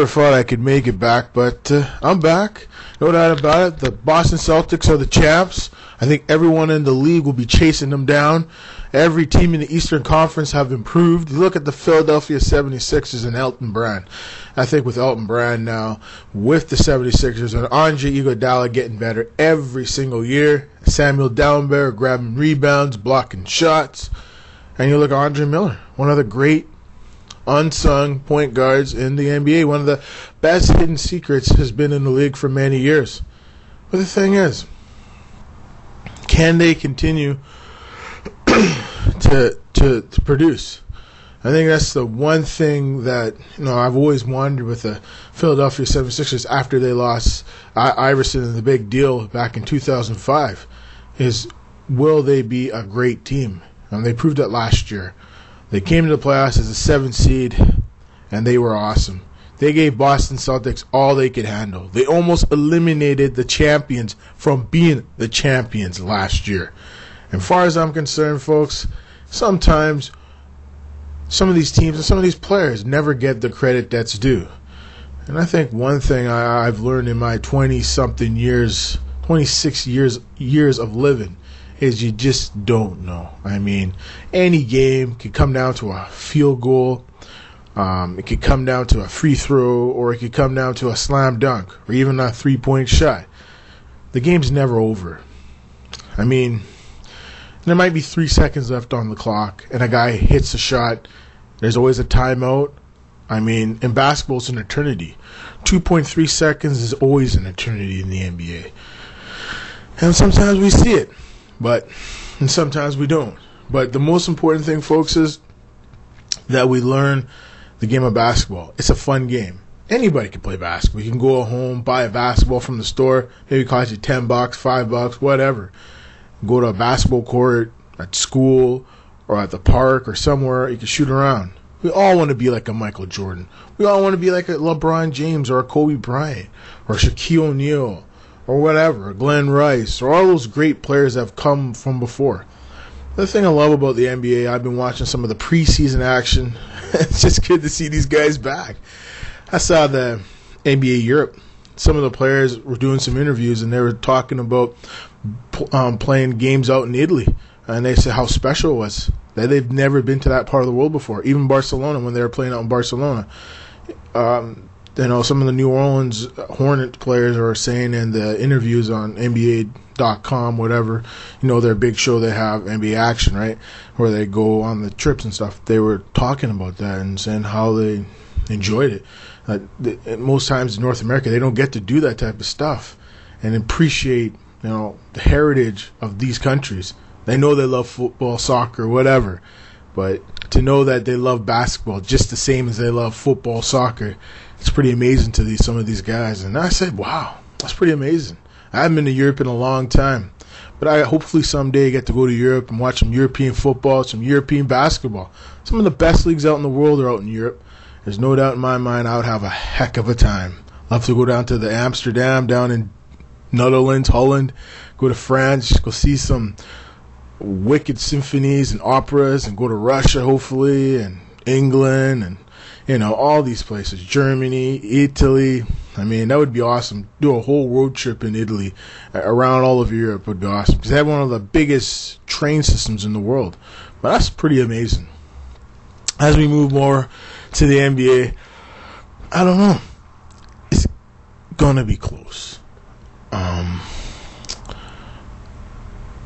never thought I could make it back, but I'm back. No doubt about it. The Boston Celtics are the champs. I think everyone in the league will be chasing them down. Every team in the Eastern Conference have improved. You look at the Philadelphia 76ers and Elton Brand. I think with Elton Brand now, with the 76ers, and Andre Iguodala getting better every single year. Samuel Dalembert grabbing rebounds, blocking shots. And you look at Andre Miller, one of the great unsung point guards in the NBA. One of the best hidden secrets has been in the league for many years. But the thing is, can they continue to produce? I think that's the one thing that I've always wondered with the Philadelphia 76ers after they lost Iverson in the big deal back in 2005 is, will they be a great team? And they proved it last year. They came to the playoffs as a 7th seed, and they were awesome. They gave Boston Celtics all they could handle. They almost eliminated the champions from being the champions last year. And as far as I'm concerned, folks, sometimes some of these teams and some of these players never get the credit that's due. And I think one thing I've learned in my 20-something years, 26 years of living, is you just don't know. I mean, any game could come down to a field goal. It could come down to a free throw, or it could come down to a slam dunk, or even a three-point shot. The game's never over. I mean, there might be 3 seconds left on the clock, and a guy hits a shot. There's always a timeout. I mean, in basketball, it's an eternity. 2.3 seconds is always an eternity in the NBA. And sometimes we see it, and sometimes we don't. But the most important thing, folks, is that we learn the game of basketball. It's a fun game. Anybody can play basketball. You can go home, buy a basketball from the store. Maybe it costs you $10, $5, whatever. Go to a basketball court at school or at the park or somewhere. You can shoot around. We all want to be like a Michael Jordan. We all want to be like a LeBron James or a Kobe Bryant or Shaquille O'Neal or whatever, Glenn Rice, or all those great players that have come from before. The thing I love about the NBA, I've been watching some of the preseason action. It's just good to see these guys back. I saw the NBA Europe. Some of the players were doing some interviews, and they were talking about playing games out in Italy. And they said how special it was, that they've never been to that part of the world before. Even Barcelona, when they were playing out in Barcelona. Some of the New Orleans Hornet players are saying in the interviews on NBA.com, whatever, their big show they have, NBA Action, right, where they go on the trips and stuff. They were talking about that and saying how they enjoyed it. Most times in North America, they don't get to do that type of stuff and appreciate, the heritage of these countries. They know they love football, soccer, whatever, but to know that they love basketball just the same as they love football, soccer, it's pretty amazing to some of these guys. And I said, wow, that's pretty amazing. I haven't been to Europe in a long time, but I hopefully someday get to go to Europe and watch some European football, some European basketball. Some of the best leagues out in the world are out in Europe. There's no doubt in my mind I would have a heck of a time. I'd love to go down to the Amsterdam, down in Netherlands, Holland, go to France, go see some wicked symphonies and operas, and go to Russia hopefully, and England, and all these places, Germany, Italy. I mean, that would be awesome. Do a whole road trip in Italy, around all of Europe would be awesome, because they have one of the biggest train systems in the world. But that's pretty amazing. As we move more to the NBA, I don't know. It's gonna be close.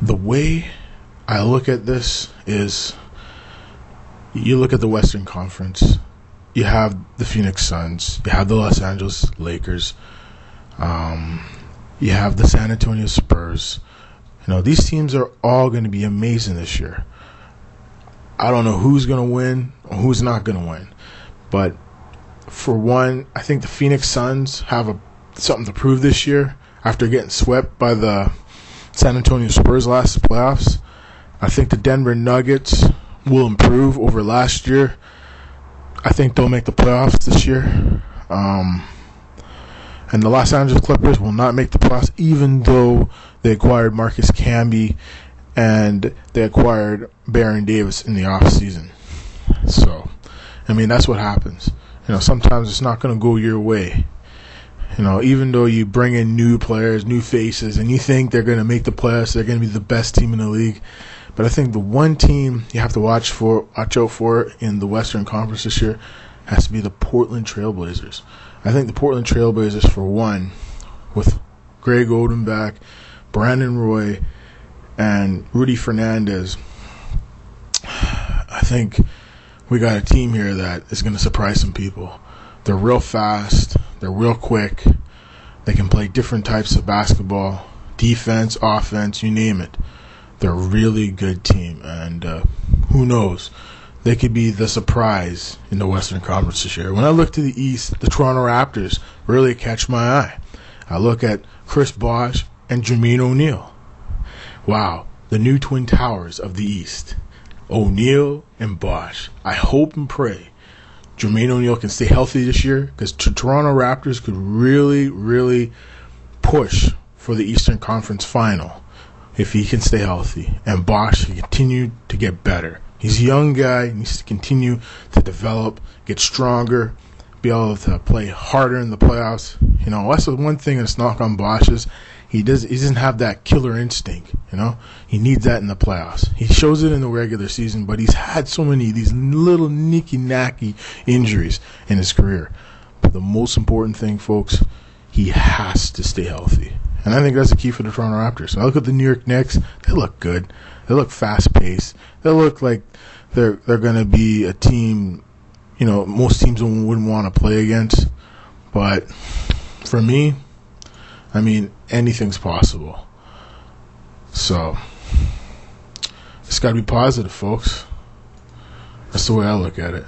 The way I look at this is, you look at the Western Conference, you have the Phoenix Suns, you have the Los Angeles Lakers, you have the San Antonio Spurs. These teams are all going to be amazing this year. I don't know who's going to win or who's not going to win. But for one, I think the Phoenix Suns have something to prove this year after getting swept by the San Antonio Spurs last playoffs. I think the Denver Nuggets will improve over last year. I think they'll make the playoffs this year. And the Los Angeles Clippers will not make the playoffs, even though they acquired Marcus Camby and they acquired Baron Davis in the offseason. So, I mean, that's what happens. sometimes it's not going to go your way. Even though you bring in new players, new faces, and you think they're going to make the playoffs, they're going to be the best team in the league. But I think the one team you have to watch out for in the Western Conference this year has to be the Portland Trailblazers. I think the Portland Trailblazers, for one, with Greg Oden back, Brandon Roy, and Rudy Fernandez, I think we got a team here that is going to surprise some people. They're real fast. They're real quick. They can play different types of basketball, defense, offense, you name it. They're a really good team, and who knows? They could be the surprise in the Western Conference this year. When I look to the East, the Toronto Raptors really catch my eye. I look at Chris Bosh and Jermaine O'Neal. Wow, the new Twin Towers of the East. O'Neal and Bosh. I hope and pray Jermaine O'Neal can stay healthy this year, because Toronto Raptors could really, really push for the Eastern Conference Final if he can stay healthy. And Bosh can continue to get better. He's a young guy. He needs to continue to develop, get stronger, be able to play harder in the playoffs. That's the one thing that's knock on Bosh is he doesn't have that killer instinct. He needs that in the playoffs. He shows it in the regular season, but he's had so many of these little nicky-nacky injuries in his career. But the most important thing, folks, he has to stay healthy. And I think that's the key for the Toronto Raptors. I look at the New York Knicks. They look good. They look fast-paced. They look like they're going to be a team, most teams wouldn't want to play against. But for me, anything's possible. So, it's got to be positive, folks. That's the way I look at it.